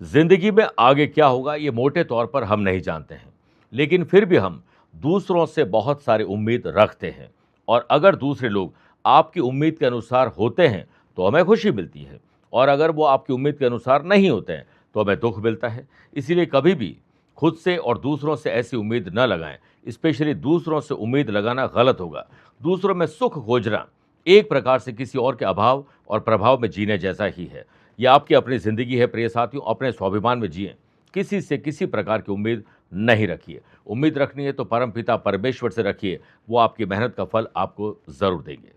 जिंदगी में आगे क्या होगा ये मोटे तौर पर हम नहीं जानते हैं, लेकिन फिर भी हम दूसरों से बहुत सारी उम्मीद रखते हैं। और अगर दूसरे लोग आपकी उम्मीद के अनुसार होते हैं तो हमें खुशी मिलती है, और अगर वो आपकी उम्मीद के अनुसार नहीं होते हैं तो हमें दुख मिलता है। इसीलिए कभी भी खुद से और दूसरों से ऐसी उम्मीद न लगाएं। स्पेशली दूसरों से उम्मीद लगाना गलत होगा। दूसरों में सुख खोजना एक प्रकार से किसी और के अभाव और प्रभाव में जीने जैसा ही है। यह आपकी अपनी ज़िंदगी है प्रिय साथियों, अपने स्वाभिमान में जिएं। किसी से किसी प्रकार की उम्मीद नहीं रखिए। उम्मीद रखनी है तो परमपिता परमेश्वर से रखिए, वो आपकी मेहनत का फल आपको ज़रूर देंगे।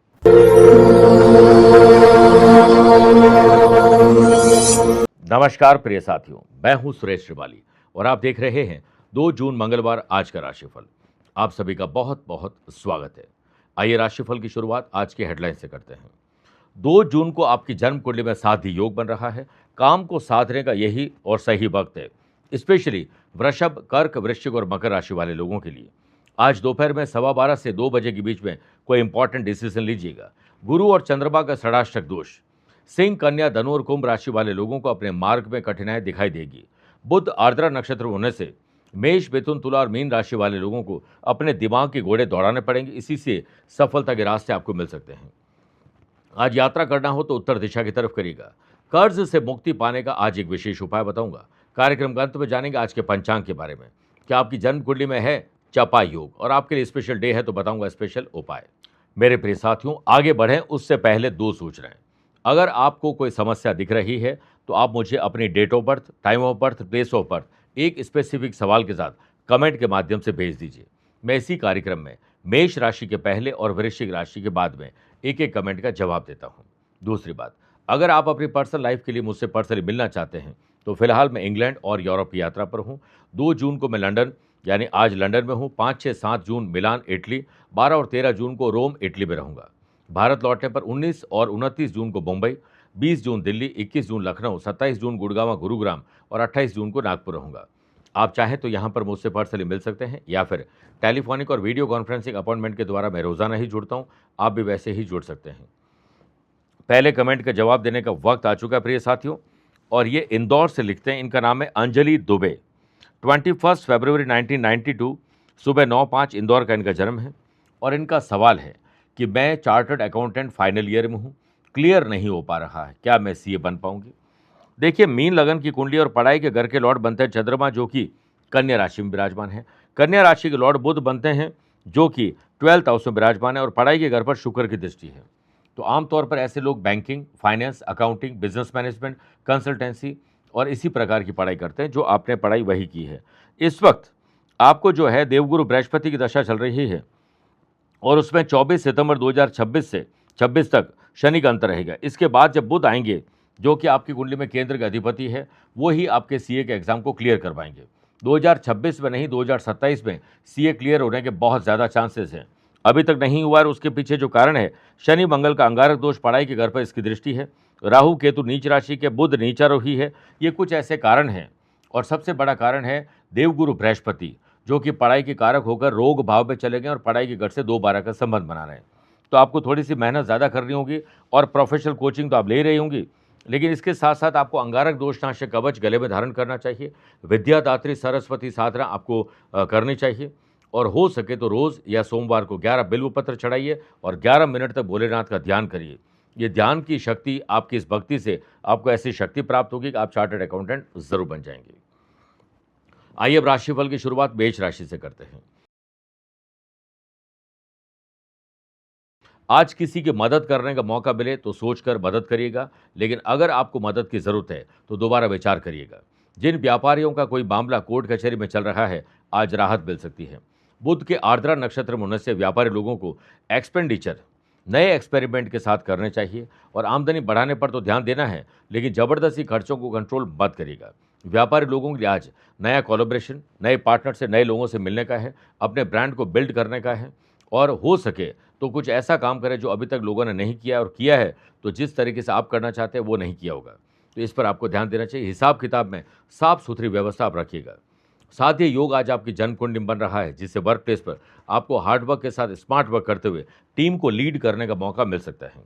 नमस्कार प्रिय साथियों, मैं हूं सुरेश श्रिवाली और आप देख रहे हैं 2 जून मंगलवार आज का राशिफल। आप सभी का बहुत बहुत स्वागत है। आइए राशिफल की शुरुआत आज के हेडलाइन से करते हैं। 2 जून को आपकी जन्म कुंडली में साधी योग बन रहा है। काम को साधने का यही और सही वक्त है, स्पेशली वृषभ, कर्क, वृश्चिक और मकर राशि वाले लोगों के लिए। आज दोपहर में 12:15 से 2 बजे के बीच में कोई इंपॉर्टेंट डिसीजन लीजिएगा। गुरु और चंद्रमा का षडाष्टक दोष। सिंह, कन्या, धनु और कुंभ राशि वाले लोगों को अपने मार्ग में कठिनाई दिखाई देगी। बुध आर्द्रा नक्षत्र होने से मेष, मिथुन, तुला और मीन राशि वाले लोगों को अपने दिमाग के घोड़े दौड़ाने पड़ेंगे। इसी से सफलता के रास्ते आपको मिल सकते हैं। आज यात्रा करना हो तो उत्तर दिशा की तरफ करिएगा। कर्ज से मुक्ति पाने का आज एक विशेष उपाय बताऊंगा। कार्यक्रम के अंत में जानेंगे आज के पंचांग के बारे में। क्या आपकी जन्म कुंडली में है चपा योग और आपके लिए स्पेशल डे है तो बताऊंगा स्पेशल उपाय। मेरे प्रिय साथियों, आगे बढ़ें उससे पहले 2 सूचनाएं। अगर आपको कोई समस्या दिख रही है तो आप मुझे अपनी date of birth, time of birth, place of birth एक स्पेसिफिक सवाल के साथ कमेंट के माध्यम से भेज दीजिए। मैं इसी कार्यक्रम में मेष राशि के पहले और वृश्चिक राशि के बाद में एक एक कमेंट का जवाब देता हूं। दूसरी बात, अगर आप अपनी पर्सनल लाइफ के लिए मुझसे पर्सनली मिलना चाहते हैं तो फिलहाल मैं इंग्लैंड और यूरोप की यात्रा पर हूं। 2 जून को मैं लंदन यानी आज लंदन में हूं। 5, 6, 7 जून मिलान इटली, 12 और 13 जून को रोम इटली में रहूंगा। भारत लौटने पर 19 और 29 जून को मुंबई, 20 जून दिल्ली, 21 जून लखनऊ, 27 जून गुड़गांव गुरुग्राम और 28 जून को नागपुर रहूंगा। आप चाहें तो यहाँ पर मुझसे पर्सनली मिल सकते हैं या फिर टेलीफोनिक और वीडियो कॉन्फ्रेंसिंग अपॉइंटमेंट के द्वारा मैं रोजाना ही जुड़ता हूँ। आप भी वैसे ही जुड़ सकते हैं। पहले कमेंट का जवाब देने का वक्त आ चुका है प्रिय साथियों, और ये इंदौर से लिखते हैं। इनका नाम है अंजलि दुबे। 21 फरवरी 1992 सुबह 9:05 इंदौर का इनका जन्म है। और इनका सवाल है कि मैं चार्टर्ड अकाउंटेंट फाइनल ईयर में हूँ, क्लियर नहीं हो पा रहा है, क्या मैं सीए बन पाऊंगी? देखिए, मीन लगन की कुंडली और पढ़ाई के घर के लॉर्ड बनते हैं चंद्रमा, जो कि कन्या राशि में विराजमान है। कन्या राशि के लॉर्ड बुध बनते हैं, जो कि 12th हाउस में विराजमान है, और पढ़ाई के घर पर शुक्र की दृष्टि है। तो आमतौर पर ऐसे लोग banking, finance, accounting, business management, consultancy और इसी प्रकार की पढ़ाई करते हैं। जो आपने पढ़ाई वही की है। इस वक्त आपको जो है देवगुरु बृहस्पति की दशा चल रही है, और उसमें 24 सितंबर 2026 से 26 तक शनि का अंतर रहेगा। इसके बाद जब बुध आएंगे, जो कि आपकी कुंडली में केंद्र के अधिपति है, वो ही आपके सीए के एग्जाम को क्लियर करवाएंगे। 2026 में नहीं, 2027 में सीए क्लियर होने के बहुत ज़्यादा चांसेस हैं। अभी तक नहीं हुआ है, उसके पीछे जो कारण है, शनि मंगल का अंगारक दोष, पढ़ाई के घर पर इसकी दृष्टि है, राहु केतु नीच राशि के, बुध नीचारोही है। ये कुछ ऐसे कारण हैं, और सबसे बड़ा कारण है देवगुरु बृहस्पति, जो कि पढ़ाई के कारक होकर रोग भाव में चले गए और पढ़ाई के घर से 2-12 का संबंध बना रहे हैं। तो आपको थोड़ी सी मेहनत ज़्यादा करनी होगी, और प्रोफेशनल कोचिंग तो आप ले रही होंगी, लेकिन इसके साथ साथ आपको अंगारक दोषनाशक कवच गले में धारण करना चाहिए। विद्यादात्री सरस्वती साधना आपको करनी चाहिए, और हो सके तो रोज़ या सोमवार को 11 बिल्व पत्र चढ़ाइए और 11 मिनट तक भोलेनाथ का ध्यान करिए। ये ध्यान की शक्ति, आपकी इस भक्ति से आपको ऐसी शक्ति प्राप्त होगी कि आप चार्टर्ड अकाउंटेंट जरूर बन जाएंगे। आइए अब राशिफल की शुरुआत मेष राशि से करते हैं। आज किसी की मदद करने का मौका मिले तो सोचकर मदद करिएगा, लेकिन अगर आपको मदद की जरूरत है तो दोबारा विचार करिएगा। जिन व्यापारियों का कोई मामला कोर्ट कचहरी में चल रहा है, आज राहत मिल सकती है। बुध के आर्द्रा नक्षत्र में होने से व्यापारी लोगों को एक्सपेंडिचर नए एक्सपेरिमेंट के साथ करने चाहिए, और आमदनी बढ़ाने पर तो ध्यान देना है, लेकिन जबरदस्ती खर्चों को कंट्रोल मत करिएगा। व्यापारी लोगों के लिए आज नया कोलैबोरेशन, नए पार्टनर से, नए लोगों से मिलने का है, अपने ब्रांड को बिल्ड करने का है, और हो सके तो कुछ ऐसा काम करें जो अभी तक लोगों ने नहीं किया, और किया है तो जिस तरीके से आप करना चाहते हैं वो नहीं किया होगा। तो इस पर आपको ध्यान देना चाहिए। हिसाब किताब में साफ सुथरी व्यवस्था आप रखिएगा। साथ ही योग आज आपकी जन्म कुंडली में बन रहा है, जिससे वर्क प्लेस पर आपको हार्डवर्क के साथ स्मार्ट वर्क करते हुए टीम को लीड करने का मौका मिल सकता है।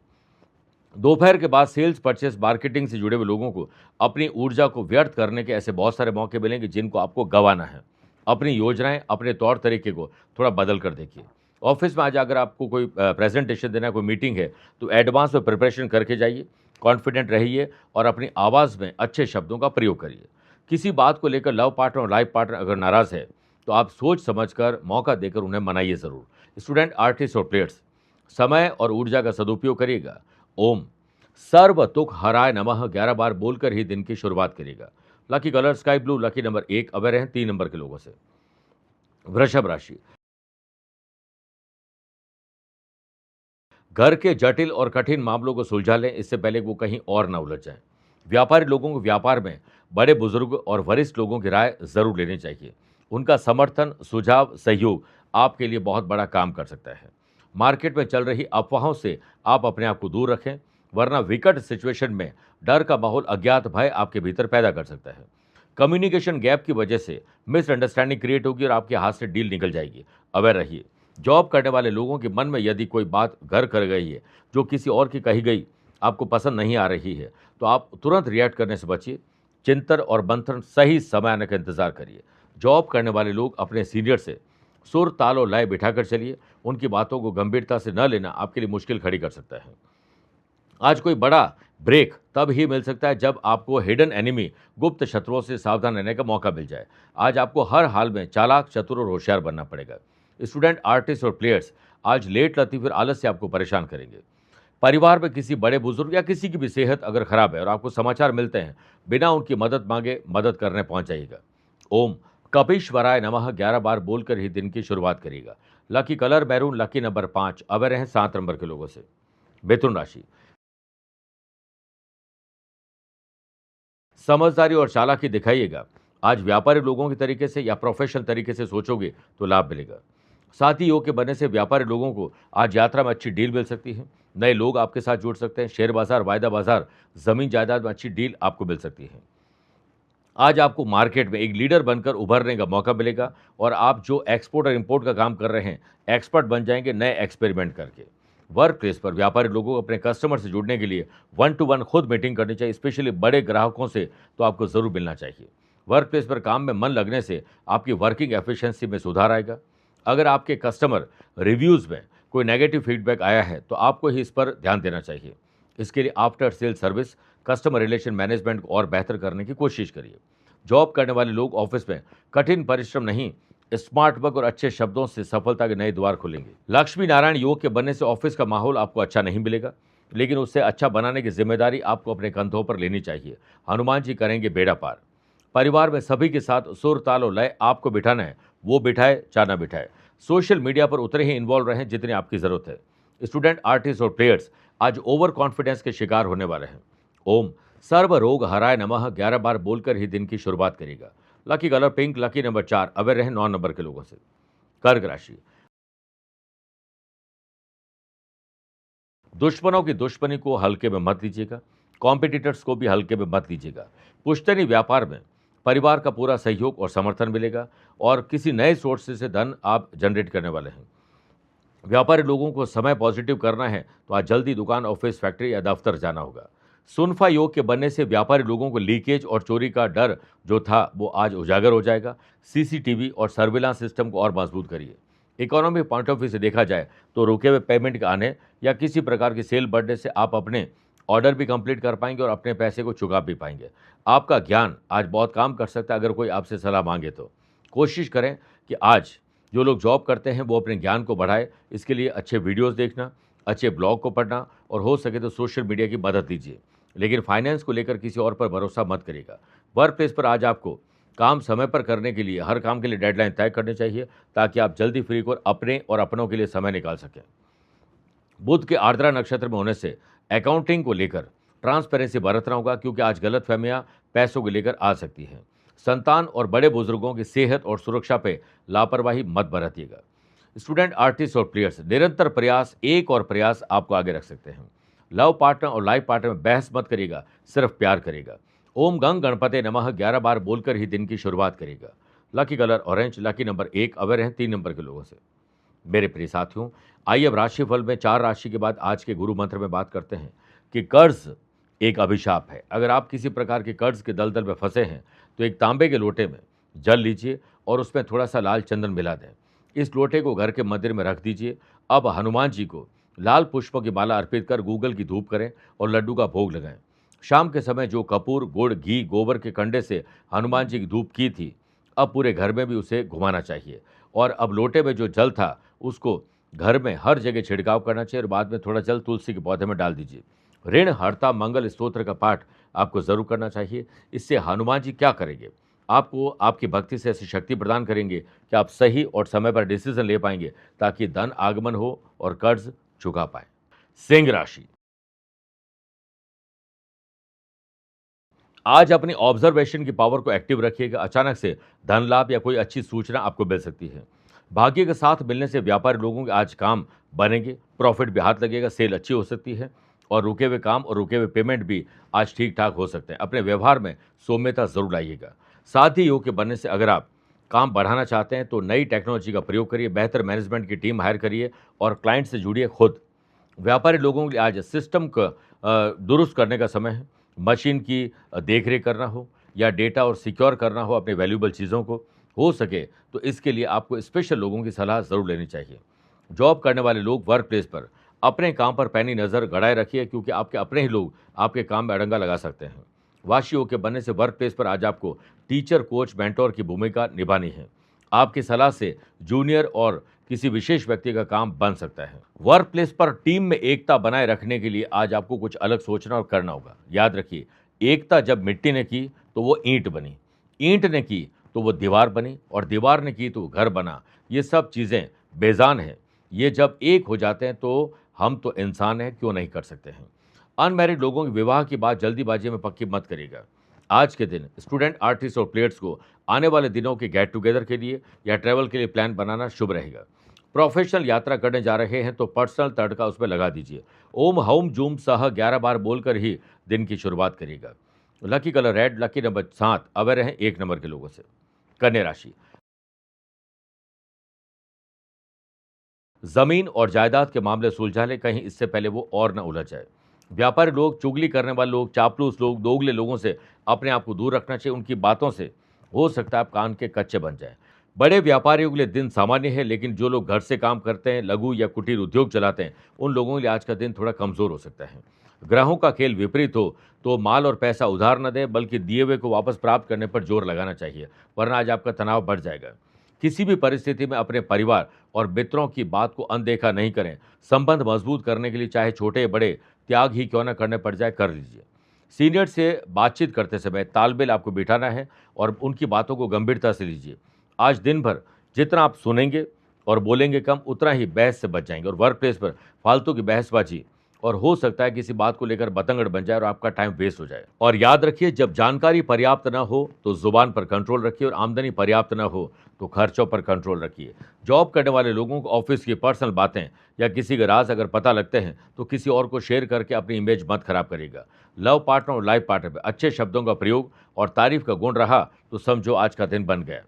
दोपहर के बाद सेल्स, परचेस, मार्केटिंग से जुड़े हुए लोगों को अपनी ऊर्जा को व्यर्थ करने के ऐसे बहुत सारे मौके मिलेंगे जिनको आपको गंवाना है। अपनी योजनाएं, अपने तौर तरीके को थोड़ा बदल कर देखिए। ऑफिस में आज अगर आपको कोई प्रेजेंटेशन देना है, कोई मीटिंग है, तो एडवांस में प्रिपरेशन करके जाइए, कॉन्फिडेंट रहिए और अपनी आवाज़ में अच्छे शब्दों का प्रयोग करिए। किसी बात को लेकर लव पार्टनर और लाइफ पार्टनर अगर नाराज़ है, तो आप सोच समझकर मौका देकर उन्हें मनाइए ज़रूर। स्टूडेंट, आर्टिस्ट और प्लेयर्स, समय और ऊर्जा का सदुपयोग करिएगा। ओम सर्व तुक हराय नमः 11 बार बोलकर ही दिन की शुरुआत करिएगा। Lucky colour sky blue, lucky number 1 aware हैं 3 नंबर के लोगों से। वृषभ राशि, घर के जटिल और कठिन मामलों को सुलझा लें, इससे पहले वो कहीं और ना उलझ जाएं। व्यापारी लोगों को व्यापार में बड़े बुजुर्ग और वरिष्ठ लोगों की राय जरूर लेनी चाहिए। उनका समर्थन, सुझाव, सहयोग आपके लिए बहुत बड़ा काम कर सकता है। मार्केट में चल रही अफवाहों से आप अपने आप को दूर रखें, वरना विकट सिचुएशन में डर का माहौल, अज्ञात भय आपके भीतर पैदा कर सकता है। कम्युनिकेशन गैप की वजह से मिसअंडरस्टैंडिंग क्रिएट होगी और आपके हाथ से डील निकल जाएगी। अवेयर रहिए। जॉब करने वाले लोगों के मन में यदि कोई बात घर कर गई है जो किसी और की कही गई आपको पसंद नहीं आ रही है, तो आप तुरंत रिएक्ट करने से बचिए। चिंतन और मंथन, सही समय आने का इंतजार करिए। जॉब करने वाले लोग अपने सीनियर से सुर, ताल और लय बिठाकर चलिए। उनकी बातों को गंभीरता से न लेना आपके लिए मुश्किल खड़ी कर सकता है। आज कोई बड़ा ब्रेक तब ही मिल सकता है जब आपको हिडन एनिमी, गुप्त शत्रुओं से सावधान रहने का मौका मिल जाए। आज आपको हर हाल में चालाक, चतुर और होशियार बनना पड़ेगा। स्टूडेंट, आर्टिस्ट और प्लेयर्स, आज लेट लतीफ़ और आलस से आपको परेशान करेंगे। परिवार में किसी बड़े बुजुर्ग या किसी की भी सेहत अगर खराब है और आपको समाचार मिलते हैं, बिना उनकी मदद मांगे मदद करने पहुंच जाइएगा। ओम कपीश्वराय नमः 11 बार बोलकर ही दिन की शुरुआत करिएगा। Lucky colour maroon, lucky number 5 aware हैं 7 नंबर के लोगों से। मिथुन राशि, समझदारी और चालाकी दिखाइएगा। आज व्यापारी लोगों के तरीके से या प्रोफेशनल तरीके से सोचोगे तो लाभ मिलेगा। साथ ही योग के बनने से व्यापारी लोगों को आज यात्रा में अच्छी डील मिल सकती है। नए लोग आपके साथ जुड़ सकते हैं। शेयर बाजार, वायदा बाजार, जमीन जायदाद में अच्छी डील आपको मिल सकती है। आज आपको मार्केट में एक लीडर बनकर उभरने का मौका मिलेगा और आप जो एक्सपोर्ट और इंपोर्ट का काम कर रहे हैं, एक्सपर्ट बन जाएंगे नए एक्सपेरिमेंट करके। वर्क प्लेस पर व्यापारी लोगों को अपने कस्टमर से जुड़ने के लिए 1-to-1 खुद मीटिंग करनी चाहिए। स्पेशली बड़े ग्राहकों से तो आपको ज़रूर मिलना चाहिए। वर्क प्लेस पर काम में मन लगने से आपकी वर्किंग एफिशिएंसी में सुधार आएगा। अगर आपके कस्टमर रिव्यूज़ में कोई नेगेटिव फीडबैक आया है तो आपको ही इस पर ध्यान देना चाहिए। इसके लिए after sale service, customer relation management को और बेहतर करने की कोशिश करिए। जॉब करने वाले लोग ऑफिस में कठिन परिश्रम नहीं, स्मार्ट वर्क और अच्छे शब्दों से सफलता के नए द्वार खुलेंगे। लक्ष्मी नारायण योग के बनने से ऑफिस का माहौल आपको अच्छा नहीं मिलेगा, लेकिन उससे अच्छा बनाने की जिम्मेदारी आपको अपने कंधों पर लेनी चाहिए। हनुमान जी करेंगे बेड़ा पार। परिवार में सभी के साथ सुर, ताल और लय आपको बिठाना है, वो बिठाए चाहे ना बिठाए। सोशल मीडिया पर उतने ही इन्वॉल्व रहें जितनी आपकी ज़रूरत है। स्टूडेंट, आर्टिस्ट और प्लेयर्स आज ओवर कॉन्फिडेंस के शिकार होने वाले हैं। ओम सर्व रोग हराय नमः 11 बार बोलकर ही दिन की शुरुआत करेगा। Lucky colour pink, lucky number 4 aware रहे 9 नंबर के लोगों से। कर्क राशि, दुश्मनों की दुश्मनी को हल्के में मत लीजिएगा। कॉम्पिटिटर्स को भी हल्के में मत लीजिएगा। पुश्तैनी व्यापार में परिवार का पूरा सहयोग और समर्थन मिलेगा और किसी नए सोर्स से धन आप जनरेट करने वाले हैं। व्यापारी लोगों को समय पॉजिटिव करना है तो आज जल्दी दुकान, ऑफिस, फैक्ट्री या दफ्तर जाना होगा। सुनफा योग के बनने से व्यापारी लोगों को लीकेज और चोरी का डर जो था वो आज उजागर हो जाएगा। सीसीटीवी और सर्विलांस सिस्टम को और मजबूत करिए। इकोनॉमिक पॉइंट ऑफ व्यू से देखा जाए तो रुके हुए पेमेंट के आने या किसी प्रकार की सेल बढ़ने से आप अपने ऑर्डर भी कंप्लीट कर पाएंगे और अपने पैसे को चुका भी पाएंगे। आपका ज्ञान आज बहुत काम कर सकता है। अगर कोई आपसे सलाह मांगे तो कोशिश करें कि आज जो लोग जॉब करते हैं वो अपने ज्ञान को बढ़ाए। इसके लिए अच्छे वीडियोस देखना, अच्छे ब्लॉग को पढ़ना और हो सके तो सोशल मीडिया की मदद लीजिए। लेकिन फाइनेंस को लेकर किसी और पर भरोसा मत करिएगा। वर्क प्लेस पर आज आपको काम समय पर करने के लिए हर काम के लिए डेडलाइन तय करनी चाहिए ताकि आप जल्दी फ्री को अपने और अपनों के लिए समय निकाल सकें। बुध के आर्द्रा नक्षत्र में होने से अकाउंटिंग को लेकर ट्रांसपेरेंसी बरतना होगा, क्योंकि आज गलतफहमियां पैसों को लेकर आ सकती हैं। संतान और बड़े बुजुर्गों की सेहत और सुरक्षा पे लापरवाही मत बरतिएगा। स्टूडेंट, आर्टिस्ट और प्लेयर्स, निरंतर प्रयास, एक और प्रयास आपको आगे रख सकते हैं। लव पार्टनर और लाइफ पार्टनर में बहस मत करिएगा, सिर्फ प्यार करेगा। ओम गंग गणपते नमः 11 बार बोलकर ही दिन की शुरुआत करेगा। Lucky colour orange, lucky number 1 aware हैं 3 नंबर के लोगों से। मेरे प्रिय साथियों, आइए अब राशिफल में 4 राशि के बाद आज के गुरु मंत्र में बात करते हैं। कि कर्ज एक अभिशाप है। अगर आप किसी प्रकार के कर्ज के दलदल में फंसे हैं तो एक तांबे के लोटे में जल लीजिए और उसमें थोड़ा सा लाल चंदन मिला दें। इस लोटे को घर के मंदिर में रख दीजिए। अब हनुमान जी को लाल पुष्पों की माला अर्पित कर गूगल की धूप करें और लड्डू का भोग लगाएं। शाम के समय जो कपूर, गुड़, घी, गोबर के कंडे से हनुमान जी की धूप की थी, अब पूरे घर में भी उसे घुमाना चाहिए। और अब लोटे में जो जल था उसको घर में हर जगह छिड़काव करना चाहिए और बाद में थोड़ा जल तुलसी के पौधे में डाल दीजिए। ऋण हरता मंगल स्तोत्र का पाठ आपको जरूर करना चाहिए। इससे हनुमान जी क्या करेंगे, आपको आपकी भक्ति से ऐसी शक्ति प्रदान करेंगे कि आप सही और समय पर डिसीजन ले पाएंगे ताकि धन आगमन हो और कर्ज चुका पाए। सिंह राशि, आज अपनी ऑब्जर्वेशन की पावर को एक्टिव रखिएगा। अचानक से धन लाभ या कोई अच्छी सूचना आपको मिल सकती है। भाग्य के साथ मिलने से व्यापारी लोगों के आज काम बनेंगे, प्रॉफिट भी हाथ लगेगा, सेल अच्छी हो सकती है और रुके हुए काम और रुके हुए पेमेंट भी आज ठीक ठाक हो सकते हैं। अपने व्यवहार में सौम्यता जरूर लाइएगा। साथ ही योग के बनने से अगर आप काम बढ़ाना चाहते हैं तो नई टेक्नोलॉजी का प्रयोग करिए, बेहतर मैनेजमेंट की टीम हायर करिए और क्लाइंट से जुड़िए खुद। व्यापारी लोगों के लिए आज सिस्टम का दुरुस्त करने का समय है। मशीन की देखरेख करना हो या डेटा और सिक्योर करना हो अपने वैल्यूएबल चीज़ों को, हो सके तो इसके लिए आपको स्पेशल लोगों की सलाह ज़रूर लेनी चाहिए। जॉब करने वाले लोग वर्क प्लेस पर अपने काम पर पैनी नज़र गड़ाए रखिए क्योंकि आपके अपने ही लोग आपके काम में अड़ंगा लगा सकते हैं। वाशियों के बनने से वर्क प्लेस पर आज आपको टीचर, कोच, मेंटोर की भूमिका निभानी है। आपकी सलाह से जूनियर और किसी विशेष व्यक्ति का काम बन सकता है। वर्क प्लेस पर टीम में एकता बनाए रखने के लिए आज आपको कुछ अलग सोचना और करना होगा। याद रखिए, एकता जब मिट्टी ने की तो वो ईंट बनी, ईंट ने की तो वो दीवार बनी और दीवार ने की तो घर बना। ये सब चीज़ें बेजान हैं। ये जब एक हो जाते हैं तो हम तो इंसान हैं, क्यों नहीं कर सकते हैं। अनमैरिड लोगों के विवाह की बात जल्दीबाजी में पक्की मत करिएगा। आज के दिन स्टूडेंट, आर्टिस्ट और प्लेयर्स को आने वाले दिनों के गेट टुगेदर के लिए या ट्रैवल के लिए प्लान बनाना शुभ रहेगा। प्रोफेशनल यात्रा करने जा रहे हैं तो पर्सनल तड़का उसमें लगा दीजिए। ओम हौम जूम सह 11 बार बोलकर ही दिन की शुरुआत करिएगा। Lucky colour red, lucky number 7, aware रहें 1 नंबर के लोगों से। कन्या राशि, जमीन और जायदाद के मामले सुलझा ले, कहीं इससे पहले वो और न उलझ जाए। व्यापारी लोग, चुगली करने वाले लोग, चापलूस लोग, दोगले लोगों से अपने आप को दूर रखना चाहिए। उनकी बातों से हो सकता है आप कान के कच्चे बन जाएं। बड़े व्यापारियों के लिए दिन सामान्य है, लेकिन जो लोग घर से काम करते हैं, लघु या कुटीर उद्योग चलाते हैं, उन लोगों के लिए आज का दिन थोड़ा कमजोर हो सकता है। ग्रहों का खेल विपरीत हो तो माल और पैसा उधार न दें, बल्कि दिए हुए को वापस प्राप्त करने पर जोर लगाना चाहिए, वरना आज आपका तनाव बढ़ जाएगा। किसी भी परिस्थिति में अपने परिवार और मित्रों की बात को अनदेखा नहीं करें। संबंध मजबूत करने के लिए चाहे छोटे बड़े त्याग ही क्यों न करने पड़ जाए, कर लीजिए। सीनियर से बातचीत करते समय तालमेल आपको बिठाना है और उनकी बातों को गंभीरता से लीजिए। आज दिन भर जितना आप सुनेंगे और बोलेंगे कम, उतना ही बहस से बच जाएंगे और वर्क प्लेस पर फालतू की बहसबाजी और हो सकता है किसी बात को लेकर बतंगड़ बन जाए और आपका टाइम वेस्ट हो जाए। और याद रखिए, जब जानकारी पर्याप्त न हो तो जुबान पर कंट्रोल रखिए और आमदनी पर्याप्त न हो तो खर्चों पर कंट्रोल रखिए। जॉब करने वाले लोगों को ऑफिस की पर्सनल बातें या किसी के राज अगर पता लगते हैं तो किसी और को शेयर करके अपनी इमेज मत खराब करिएगा। लव पार्टनर और लाइफ पार्टनर में अच्छे शब्दों का प्रयोग और तारीफ का गुण रहा तो समझो आज का दिन बन गया।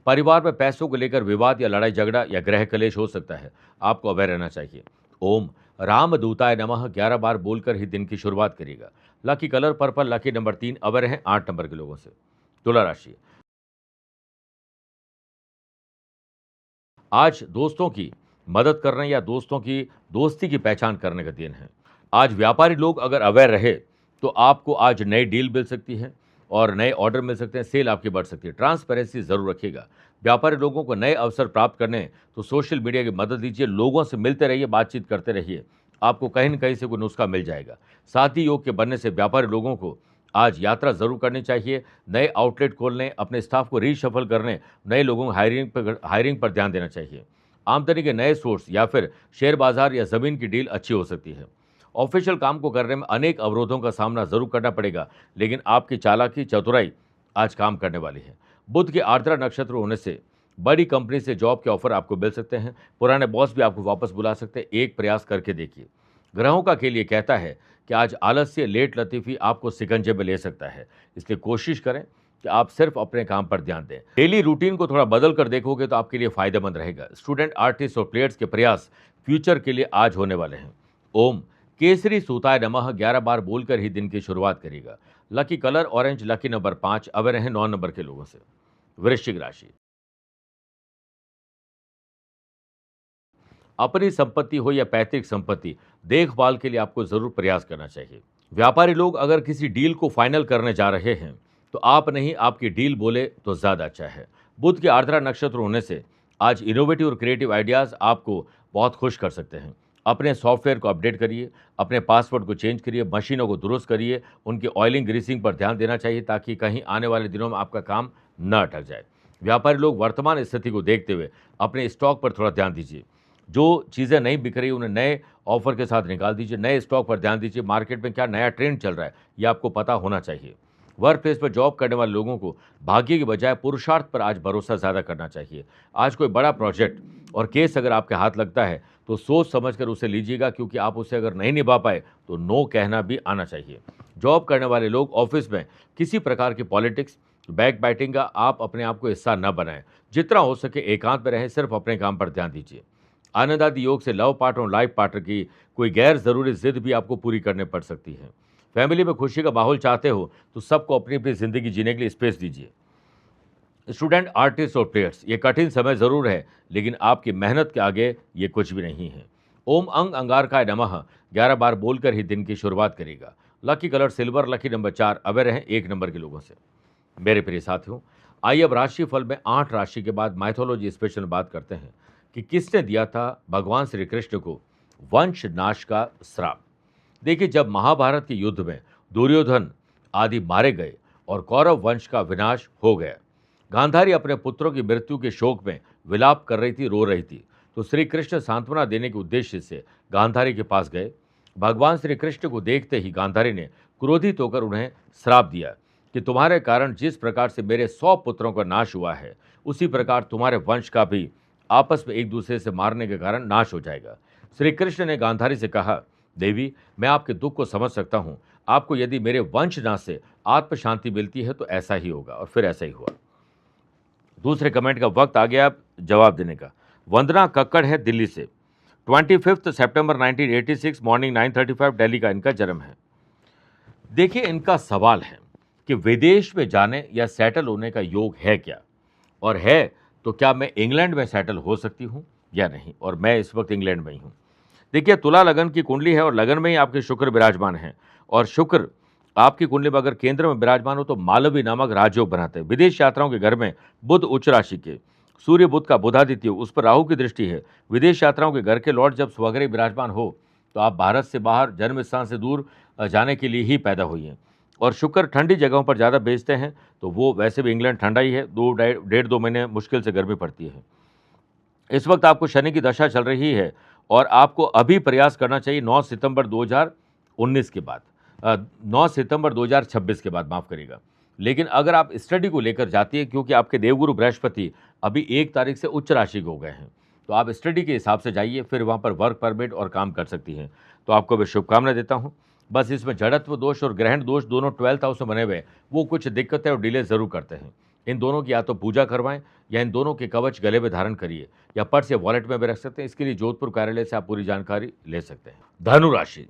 परिवार में पैसों को लेकर विवाद या लड़ाई झगड़ा या गृह कलेश हो सकता है, आपको अवेयर रहना चाहिए। ओम रामदूताय नमः 11 बार बोलकर ही दिन की शुरुआत करिएगा। Lucky colour purple, lucky number 3, aware हैं 8 नंबर के लोगों से। तुला राशि, आज दोस्तों की मदद करने या दोस्तों की दोस्ती की पहचान करने का दिन है। आज व्यापारी लोग अगर अवेयर रहे तो आपको आज नई डील मिल सकती है और नए ऑर्डर मिल सकते हैं, सेल आपकी बढ़ सकती है। ट्रांसपेरेंसी जरूर रखिएगा। व्यापारी लोगों को नए अवसर प्राप्त करने तो सोशल मीडिया की मदद लीजिए, लोगों से मिलते रहिए, बातचीत करते रहिए, आपको कहीं न कहीं से कोई नुस्खा मिल जाएगा। साथ ही योग के बनने से व्यापारी लोगों को आज यात्रा जरूर करनी चाहिए। नए आउटलेट खोलने, अपने स्टाफ को रीशफल करने, नए लोगों को हायरिंग पर ध्यान देना चाहिए। आमदनी के नए सोर्स या फिर शेयर बाजार या जमीन की डील अच्छी हो सकती है। ऑफिशियल काम को करने में अनेक अवरोधों का सामना जरूर करना पड़ेगा, लेकिन आपकी चालाकी, चतुराई आज काम करने वाली है। बुध के आर्द्रा नक्षत्र होने से बड़ी कंपनी से जॉब के ऑफर आपको मिल सकते हैं। पुराने बॉस भी आपको वापस बुला सकते हैं, एक प्रयास करके देखिए। ग्रहों का खेल ये कहता है कि आज आलस्य, लेट लतीफ़ी आपको सिकंजे में ले सकता है, इसलिए कोशिश करें कि आप सिर्फ अपने काम पर ध्यान दें। डेली रूटीन को थोड़ा बदल कर देखोगे तो आपके लिए फायदेमंद रहेगा। स्टूडेंट, आर्टिस्ट और प्लेयर्स के प्रयास फ्यूचर के लिए आज होने वाले हैं। ओम केसरी सूताय नमः 11 बार बोलकर ही दिन की शुरुआत करेगा। Lucky colour orange, lucky number 5, away रहे 9 नंबर के लोगों से। वृश्चिक राशि, अपनी संपत्ति हो या पैतृक संपत्ति, देखभाल के लिए आपको जरूर प्रयास करना चाहिए। व्यापारी लोग अगर किसी डील को फाइनल करने जा रहे हैं तो आप नहीं, आपकी डील बोले तो ज्यादा अच्छा है। बुध के आर्द्रा नक्षत्र होने से आज इनोवेटिव और क्रिएटिव आइडियाज आपको बहुत खुश कर सकते हैं। अपने सॉफ्टवेयर को अपडेट करिए, अपने पासवर्ड को चेंज करिए, मशीनों को दुरुस्त करिए, उनकी ऑयलिंग ग्रीसिंग पर ध्यान देना चाहिए ताकि कहीं आने वाले दिनों में आपका काम न अटक जाए। व्यापारी लोग वर्तमान स्थिति को देखते हुए अपने स्टॉक पर थोड़ा ध्यान दीजिए। जो चीज़ें नहीं बिक रही उन्हें नए ऑफर के साथ निकाल दीजिए, नए स्टॉक पर ध्यान दीजिए। मार्केट में क्या नया ट्रेंड चल रहा है ये आपको पता होना चाहिए। वर्क प्लेस पर जॉब करने वाले लोगों को भाग्य की बजाय पुरुषार्थ पर आज भरोसा ज़्यादा करना चाहिए। आज कोई बड़ा प्रोजेक्ट और केस अगर आपके हाथ लगता है तो सोच समझकर उसे लीजिएगा, क्योंकि आप उसे अगर नहीं निभा पाए तो नो कहना भी आना चाहिए। जॉब करने वाले लोग ऑफिस में किसी प्रकार की पॉलिटिक्स, बैक बाइटिंग का आप अपने आप को हिस्सा न बनाएं। जितना हो सके एकांत में रहें, सिर्फ अपने काम पर ध्यान दीजिए। आनंद आदि योग से लव पार्टनर और लाइफ पार्टनर की कोई गैर जरूरी जिद भी आपको पूरी करने पड़ सकती है। फैमिली में खुशी का माहौल चाहते हो तो सबको अपनी अपनी जिंदगी जीने के लिए स्पेस दीजिए। स्टूडेंट, आर्टिस्ट और प्लेयर्स, ये कठिन समय जरूर है लेकिन आपकी मेहनत के आगे ये कुछ भी नहीं है। ओम अंग अंगारकाय नमः 11 बार बोलकर ही दिन की शुरुआत करेगा। Lucky colour silver, lucky number 4, away रहें 1 नंबर के लोगों से। मेरे प्रिय साथियों, आइए अब राशि फल में 8 राशि के बाद माइथोलॉजी स्पेशल बात करते हैं कि किसने दिया था भगवान श्री कृष्ण को वंश नाश का श्राप। देखिए, जब महाभारत के युद्ध में दुर्योधन आदि मारे गए और कौरव वंश का विनाश हो गया, गांधारी अपने पुत्रों की मृत्यु के शोक में विलाप कर रही थी, रो रही थी। तो श्री कृष्ण सांत्वना देने के उद्देश्य से गांधारी के पास गए। भगवान श्री कृष्ण को देखते ही गांधारी ने क्रोधित होकर उन्हें श्राप दिया कि तुम्हारे कारण जिस प्रकार से मेरे 100 पुत्रों का नाश हुआ है, उसी प्रकार तुम्हारे वंश का भी आपस में एक दूसरे से मारने के कारण नाश हो जाएगा। श्री कृष्ण ने गांधारी से कहा, देवी, मैं आपके दुख को समझ सकता हूँ। आपको यदि मेरे वंशनाश से आत्म शांति मिलती है तो ऐसा ही होगा। और फिर ऐसा ही हुआ। दूसरे कमेंट का वक्त आ गया जवाब देने का। वंदना कक्कड़ है दिल्ली से। 25 सितंबर 1986 मॉर्निंग 9:35 दिल्ली का इनका जन्म है। देखिए, इनका सवाल है कि विदेश में जाने या सेटल होने का योग है क्या, और है तो क्या मैं इंग्लैंड में सेटल हो सकती हूँ या नहीं। और मैं इस वक्त इंग्लैंड में ही हूँ। देखिए, तुला लगन की कुंडली है और लगन में ही आपके शुक्र विराजमान है। और शुक्र आपकी कुंडली में अगर केंद्र में विराजमान हो तो मालवी नामक राजयोग बनाते हैं। विदेश यात्राओं के घर में बुध उच्च राशि के, सूर्य बुध का बुधादित्य, उस पर राहु की दृष्टि है। विदेश यात्राओं के घर के लॉर्ड जब स्वग्रह विराजमान हो तो आप भारत से बाहर, जन्म स्थान से दूर जाने के लिए ही पैदा हुई हैं। और शुक्र ठंडी जगहों पर ज़्यादा भेजते हैं, तो वो वैसे भी इंग्लैंड ठंडा ही है। 2 महीने मुश्किल से गर्मी पड़ती है। इस वक्त आपको शनि की दशा चल रही है और आपको अभी प्रयास करना चाहिए 9 सितंबर 2019 के बाद, 9 सितंबर 2026 के बाद, माफ़ करिएगा। लेकिन अगर आप स्टडी को लेकर जाती है, क्योंकि आपके देवगुरु बृहस्पति अभी 1 तारीख से उच्च राशि को हो गए हैं, तो आप स्टडी के हिसाब से जाइए, फिर वहाँ पर वर्क परमिट और काम कर सकती हैं। तो आपको मैं शुभकामनाएं देता हूँ। बस इसमें जड़त्व दोष और ग्रहण दोष दोनों 12th हाउस में बने हुए, वो कुछ दिक्कतें और डिले ज़रूर करते हैं। इन दोनों की या तो पूजा करवाएं या इन दोनों के कवच गले में धारण करिए, या पर्स या वॉलेट में भी रख सकते हैं। इसके लिए जोधपुर कार्यालय से आप पूरी जानकारी ले सकते हैं। धनु राशि,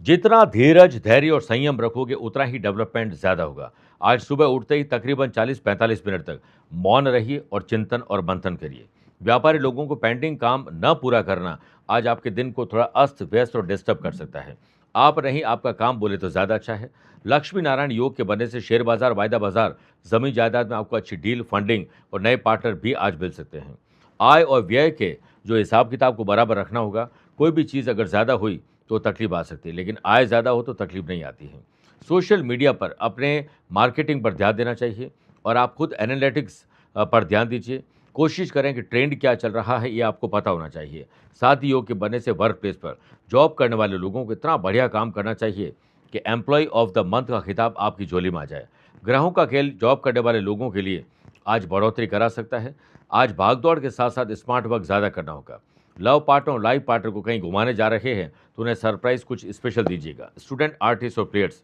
जितना धीरज, धैर्य और संयम रखोगे उतना ही डेवलपमेंट ज्यादा होगा। आज सुबह उठते ही तकरीबन 40-45 मिनट तक मौन रहिए और चिंतन और मंथन करिए। व्यापारी लोगों को पेंडिंग काम न पूरा करना आज आपके दिन को थोड़ा अस्त व्यस्त और डिस्टर्ब कर सकता है। आप नहीं, आपका काम बोले तो ज्यादा अच्छा है। लक्ष्मी नारायण योग के बनने से शेयर बाजार, वायदा बाजार, जमीन जायदाद में आपको अच्छी डील, फंडिंग और नए पार्टनर भी आज मिल सकते हैं। आय और व्यय के जो हिसाब किताब को बराबर रखना होगा। कोई भी चीज़ अगर ज़्यादा हुई तो तकलीफ आ सकती है, लेकिन आय ज़्यादा हो तो तकलीफ नहीं आती है। सोशल मीडिया पर अपने मार्केटिंग पर ध्यान देना चाहिए और आप खुद एनालिटिक्स पर ध्यान दीजिए। कोशिश करें कि ट्रेंड क्या चल रहा है ये आपको पता होना चाहिए। साथ ही योग के बनने से वर्क प्लेस पर जॉब करने वाले लोगों को इतना बढ़िया काम करना चाहिए कि एम्प्लॉय ऑफ द मंथ का खिताब आपकी झोली में आ जाए। ग्रहों का खेल जॉब करने वाले लोगों के लिए आज बढ़ोतरी करा सकता है। आज भागदौड़ के साथ साथ स्मार्ट वर्क ज़्यादा करना होगा। लव पार्टनर और लाइफ पार्टनर को कहीं घुमाने जा रहे हैं तो उन्हें सरप्राइज कुछ स्पेशल दीजिएगा। स्टूडेंट, आर्टिस्ट और प्लेयर्स,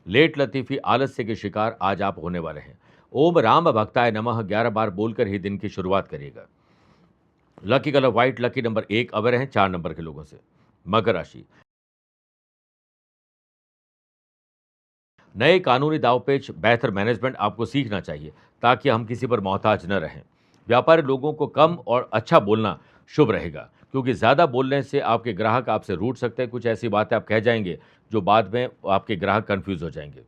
लेट लतीफ़ी, आलस्य के शिकार आज आप होने वाले हैं। ओम राम भक्ताय नमः 11 बार बोलकर ही दिन की शुरुआत करिएगा। Lucky colour white, lucky number 1 aware हैं 4 नंबर के लोगों से। मकर राशि, नए कानूनी दावपेच, बेहतर मैनेजमेंट आपको सीखना चाहिए ताकि हम किसी पर मोहताज न रहें। व्यापारी लोगों को कम और अच्छा बोलना शुभ रहेगा, क्योंकि ज़्यादा बोलने से आपके ग्राहक आपसे रूठ सकते हैं। कुछ ऐसी बातें आप कह जाएंगे जो बाद में आपके ग्राहक कंफ्यूज हो जाएंगे।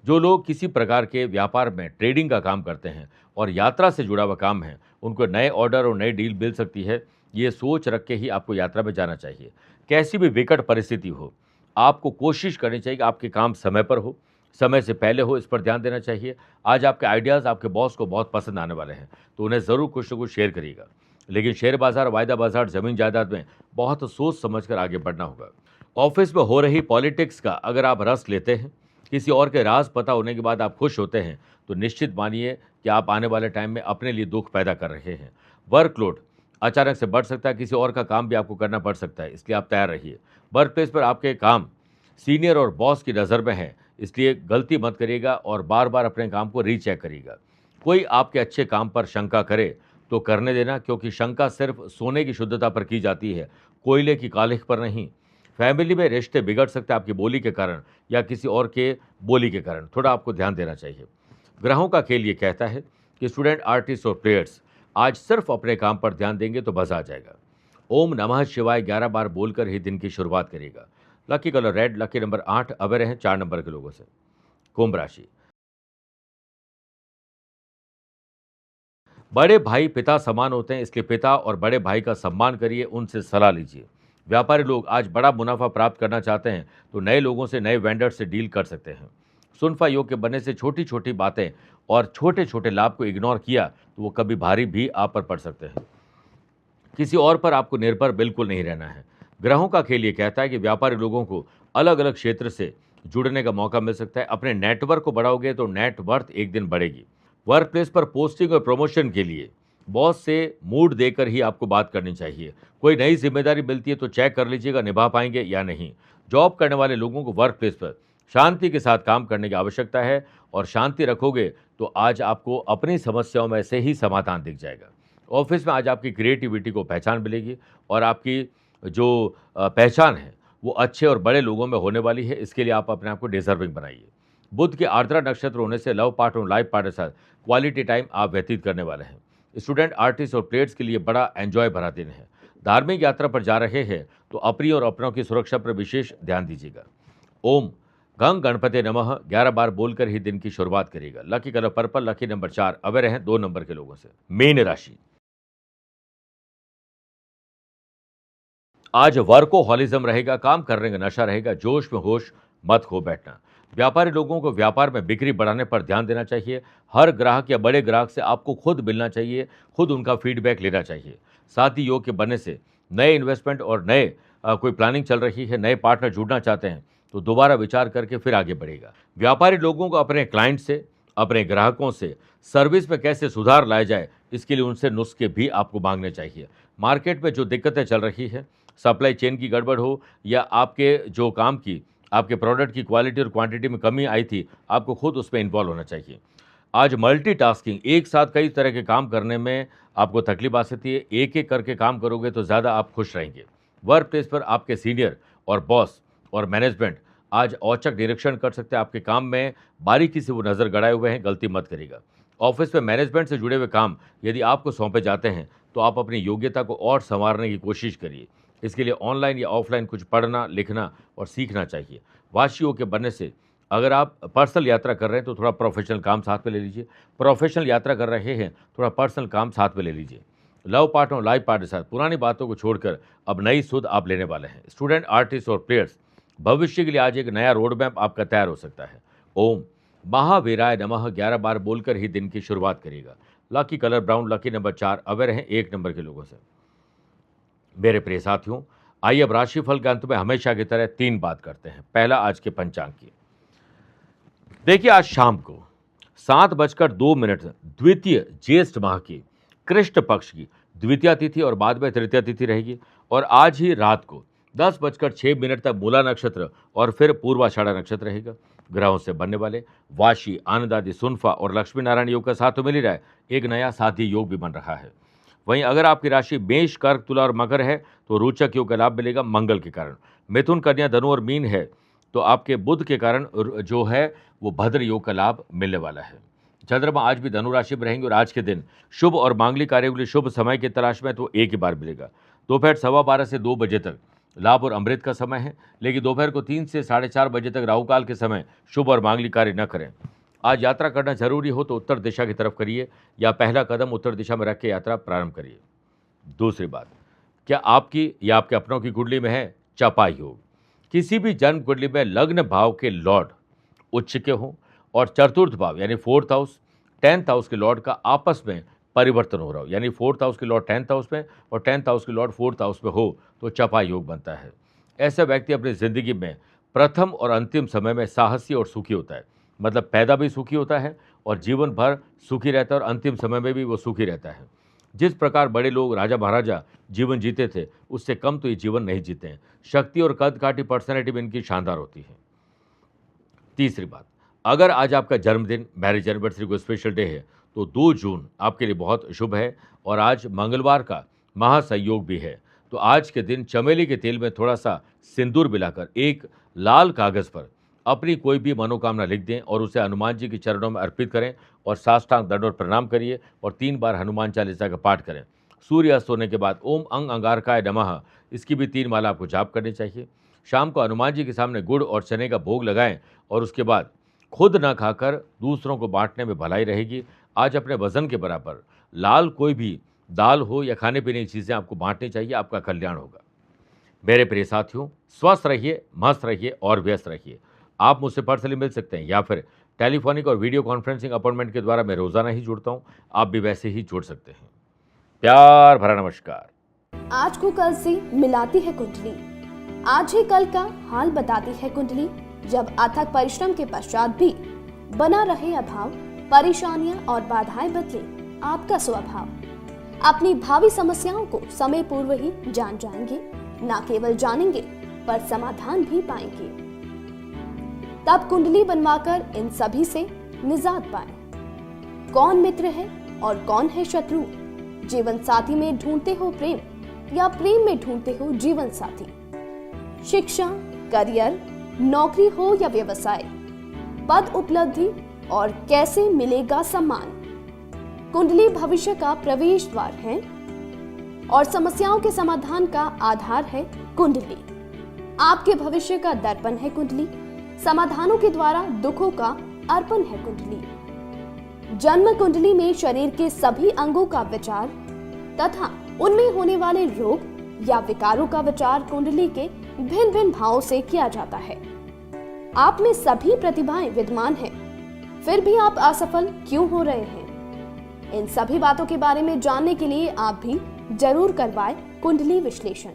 जो लोग किसी प्रकार के व्यापार में ट्रेडिंग का काम करते हैं और यात्रा से जुड़ा हुआ काम है, उनको नए ऑर्डर और नई डील मिल सकती है। ये सोच रख के ही आपको यात्रा में जाना चाहिए। कैसी भी विकट परिस्थिति हो, आपको कोशिश करनी चाहिए कि आपके काम समय पर हो, समय से पहले हो, इस पर ध्यान देना चाहिए। आज आपके आइडियाज़ आपके बॉस को बहुत पसंद आने वाले हैं, तो उन्हें ज़रूर कुछ न कुछ शेयर करिएगा। लेकिन शेयर बाजार, वायदा बाजार, ज़मीन जायदाद में बहुत सोच समझ कर आगे बढ़ना होगा। ऑफिस में हो रही पॉलिटिक्स का अगर आप रस लेते हैं, किसी और के राज पता होने के बाद आप खुश होते हैं, तो निश्चित मानिए कि आप आने वाले टाइम में अपने लिए दुख पैदा कर रहे हैं। वर्कलोड अचानक से बढ़ सकता है, किसी और का काम भी आपको करना पड़ सकता है, इसलिए आप तैयार रहिए। वर्क प्लेस पर आपके काम सीनियर और बॉस की नज़र में है, इसलिए गलती मत करिएगा और बार बार अपने काम को रीचेक करिएगा। कोई आपके अच्छे काम पर शंका करे तो करने देना, क्योंकि शंका सिर्फ सोने की शुद्धता पर की जाती है, कोयले की कालिख पर नहीं। फैमिली में रिश्ते बिगड़ सकते हैं आपकी बोली के कारण या किसी और के बोली के कारण, थोड़ा आपको ध्यान देना चाहिए। ग्रहों का खेल ये कहता है कि स्टूडेंट, आर्टिस्ट और प्लेयर्स आज सिर्फ अपने काम पर ध्यान देंगे तो मजा आ जाएगा। ओम नमः शिवाय 11 बार बोलकर ही दिन की शुरुआत करेगा। Lucky colour red, lucky number 8 aware हैं 4 नंबर के लोगों से। कुंभ राशि, बड़े भाई पिता समान होते हैं, इसलिए पिता और बड़े भाई का सम्मान करिए, उनसे सलाह लीजिए। व्यापारी लोग आज बड़ा मुनाफा प्राप्त करना चाहते हैं, तो नए लोगों से, नए वेंडर से डील कर सकते हैं। सुनफा योग के बनने से छोटी छोटी बातें और छोटे छोटे लाभ को इग्नोर किया तो वो कभी भारी भी आप पर पड़ सकते हैं। किसी और पर आपको निर्भर बिल्कुल नहीं रहना है। ग्रहों का खेल ये कहता है कि व्यापारी लोगों को अलग अलग क्षेत्र से जुड़ने का मौका मिल सकता है। अपने नेटवर्क को बढ़ाओगे तो नेटवर्थ एक दिन बढ़ेगी। वर्क प्लेस पर पोस्टिंग और प्रमोशन के लिए बॉस से मूड देकर ही आपको बात करनी चाहिए। कोई नई जिम्मेदारी मिलती है तो चेक कर लीजिएगा निभा पाएंगे या नहीं। जॉब करने वाले लोगों को वर्क प्लेस पर शांति के साथ काम करने की आवश्यकता है, और शांति रखोगे तो आज आपको अपनी समस्याओं में से ही समाधान दिख जाएगा। ऑफिस में आज आपकी क्रिएटिविटी को पहचान मिलेगी और आपकी जो पहचान है वो अच्छे और बड़े लोगों में होने वाली है। इसके लिए आप अपने आप को डिजर्विंग बनाइए। बुध के आर्द्रा नक्षत्र होने से लव पार्टनर और लाइफ पार्टनर के साथ क्वालिटी टाइम आप व्यतीत करने वाले हैं। स्टूडेंट, आर्टिस्ट और प्लेयर्स के लिए बड़ा एंजॉय भरा दिन है। धार्मिक यात्रा पर जा रहे हैं तो अपनी और अपनों की सुरक्षा पर विशेष ध्यान दीजिएगा। ओम गंग गणपति नमः 11 बार बोलकर ही दिन की शुरुआत करिएगा। Lucky colour purple, lucky number 4 aware हैं 2 नंबर के लोगों से। मीन राशि, आज वर्कोहॉलिज्म रहेगा, काम करने का नशा रहेगा, जोश में होश मत खो बैठना। व्यापारी लोगों को व्यापार में बिक्री बढ़ाने पर ध्यान देना चाहिए। हर ग्राहक या बड़े ग्राहक से आपको खुद मिलना चाहिए, खुद उनका फीडबैक लेना चाहिए। साथ ही योग के बनने से नए इन्वेस्टमेंट और नए कोई प्लानिंग चल रही है, नए पार्टनर जुड़ना चाहते हैं तो दोबारा विचार करके फिर आगे बढ़ेगा। व्यापारी लोगों को अपने क्लाइंट से, अपने ग्राहकों से सर्विस में कैसे सुधार लाया जाए, इसके लिए उनसे नुस्खे भी आपको मांगने चाहिए। मार्केट में जो दिक्कतें चल रही है, सप्लाई चेन की गड़बड़ हो या आपके जो काम की, आपके प्रोडक्ट की क्वालिटी और क्वांटिटी में कमी आई थी, आपको खुद उसमें इन्वॉल्व होना चाहिए। आज मल्टीटास्किंग, एक साथ कई तरह के काम करने में आपको तकलीफ आ सकती है। एक एक करके काम करोगे तो ज़्यादा आप खुश रहेंगे। वर्क प्लेस पर आपके सीनियर और बॉस और मैनेजमेंट आज औचक निरीक्षण कर सकते हैं। आपके काम में बारीकी से वो नज़र गड़ाए हुए हैं, गलती मत करिएगा। ऑफिस में मैनेजमेंट से जुड़े हुए काम यदि आपको सौंपे जाते हैं तो आप अपनी योग्यता को और संवारने की कोशिश करिए। इसके लिए ऑनलाइन या ऑफलाइन कुछ पढ़ना, लिखना और सीखना चाहिए। वाशियों के बनने से अगर आप पर्सनल यात्रा कर रहे हैं तो थोड़ा प्रोफेशनल काम साथ में ले लीजिए। प्रोफेशनल यात्रा कर रहे हैं, थोड़ा पर्सनल काम साथ में ले लीजिए। लव पार्टनर और लाइफ पार्टनर के साथ पुरानी बातों को छोड़कर अब नई सुध आप लेने वाले हैं। स्टूडेंट, आर्टिस्ट और प्लेयर्स, भविष्य के लिए आज एक नया रोड मैप आपका तैयार हो सकता है। ओम महावीराय नमः 11 बार बोलकर ही दिन की शुरुआत करिएगा। Lucky colour brown, lucky number 4 aware हैं 1 नंबर के लोगों से। मेरे प्रिय साथियों, आइए अब राशिफल के अंत में हमेशा की तरह 3 बात करते हैं। पहला, आज के पंचांग की। देखिए, आज शाम को 7:02 द्वितीय ज्येष्ठ माह की कृष्ण पक्ष की द्वितीया तिथि और बाद में तृतीया तिथि रहेगी, और आज ही रात को 10:06 तक मूला नक्षत्र और फिर पूर्वाषाढ़ा नक्षत्र रहेगा। ग्रहों से बनने वाले वाशी, आनंद आदि, सुनफा और लक्ष्मी नारायण योग का साथ तो मिल ही रहा है, एक नया साथी योग भी बन रहा है। वहीं अगर आपकी राशि मेष, कर्क, तुला और मकर है तो रोचक योग का लाभ मिलेगा मंगल के कारण। मिथुन, कन्या, धनु और मीन है तो आपके बुध के कारण जो है वो भद्र योग का लाभ मिलने वाला है। चंद्रमा आज भी धनु राशि में रहेंगे और आज के दिन शुभ और मांगलिक कार्यों के लिए शुभ समय की तलाश में तो एक ही बार मिलेगा। दोपहर 12:15 से 2 बजे तक लाभ और अमृत का समय है, लेकिन दोपहर को 3 से 4:30 बजे तक राहु काल के समय शुभ और मांगलिक कार्य न करें। आज यात्रा करना जरूरी हो तो उत्तर दिशा की तरफ करिए या पहला कदम उत्तर दिशा में रख के यात्रा प्रारंभ करिए। दूसरी बात, क्या आपकी या आपके अपनों की कुंडली में है चपा योग? किसी भी जन्म कुंडली में लग्न भाव के लॉर्ड उच्च के हों और चतुर्थ भाव यानी 4th हाउस 10th हाउस के लॉर्ड का आपस में परिवर्तन हो रहा हो, यानी 4th हाउस के लॉर्ड 10th हाउस में और 10th हाउस के लॉर्ड 4th हाउस में हो तो चपा योग बनता है। ऐसा व्यक्ति अपनी जिंदगी में प्रथम और अंतिम समय में साहसी और सुखी होता है, मतलब पैदा भी सुखी होता है और जीवन भर सुखी रहता है और अंतिम समय में भी वो सुखी रहता है। जिस प्रकार बड़े लोग राजा महाराजा जीवन जीते थे उससे कम तो ये जीवन नहीं जीते हैं। शक्ति और कद काठी पर्सनैलिटी में इनकी शानदार होती है। तीसरी बात, अगर आज आपका जन्मदिन, मैरिज एनिवर्सरी को स्पेशल डे है तो 2 जून आपके लिए बहुत शुभ है और आज मंगलवार का महासंयोग भी है। तो आज के दिन चमेली के तेल में थोड़ा सा सिंदूर मिलाकर एक लाल कागज़ पर अपनी कोई भी मनोकामना लिख दें और उसे हनुमान जी के चरणों में अर्पित करें और साष्टांग दंडवत प्रणाम करिए और 3 बार हनुमान चालीसा का पाठ करें। सूर्य अस्त होने के बाद ओम अंग अंगारकाय नमः इसकी भी 3 माला आपको जाप करनी चाहिए। शाम को हनुमान जी के सामने गुड़ और चने का भोग लगाएं और उसके बाद खुद न खाकर दूसरों को बांटने में भलाई रहेगी। आज अपने वजन के बराबर लाल कोई भी दाल हो या खाने पीने की चीज़ें आपको बांटनी चाहिए, आपका कल्याण होगा। मेरे प्रिय साथियों, स्वस्थ रहिए, मस्त रहिए और व्यस्त रहिए। आप मुझसे पर्सनली मिल सकते हैं या फिर टेलीफोनिक और वीडियो कॉन्फ्रेंसिंग अपॉइंटमेंट के द्वारा मैं रोजाना ही जुड़ता हूं, आप भी वैसे ही जुड़ सकते हैं। प्यार भरा नमस्कार। आज को कल से मिलाती है कुंडली, आज ही कल का हाल बताती है कुंडली। जब अथक परिश्रम के पश्चात भी बना रहे अभाव, परेशानियां और बाधाएं बदले आपका स्वभाव, अपनी भावी समस्याओं को समय पूर्व ही जान जाएंगे, न केवल जानेंगे पर समाधान भी पाएंगे। तब कुंडली बनवाकर इन सभी से निजात पाएं। कौन मित्र है और कौन है शत्रु? जीवन साथी में ढूंढते हो प्रेम या प्रेम में ढूंढते हो जीवन साथी? शिक्षा, करियर, नौकरी हो या व्यवसाय, पद उपलब्धि और कैसे मिलेगा सम्मान? कुंडली भविष्य का प्रवेश द्वार है और समस्याओं के समाधान का आधार है कुंडली। आपके भविष्य का दर्पण है कुंडली, समाधानों के द्वारा दुखों का अर्पण है कुंडली। जन्म कुंडली में शरीर के सभी अंगों का विचार तथा उनमें होने वाले रोग या विकारों का विचार कुंडली के भिन्न भिन्न भावों से किया जाता है। आप में सभी प्रतिभाएं विद्यमान हैं, फिर भी आप असफल क्यों हो रहे हैं? इन सभी बातों के बारे में जानने के लिए आप भी जरूर करवाएं कुंडली विश्लेषण।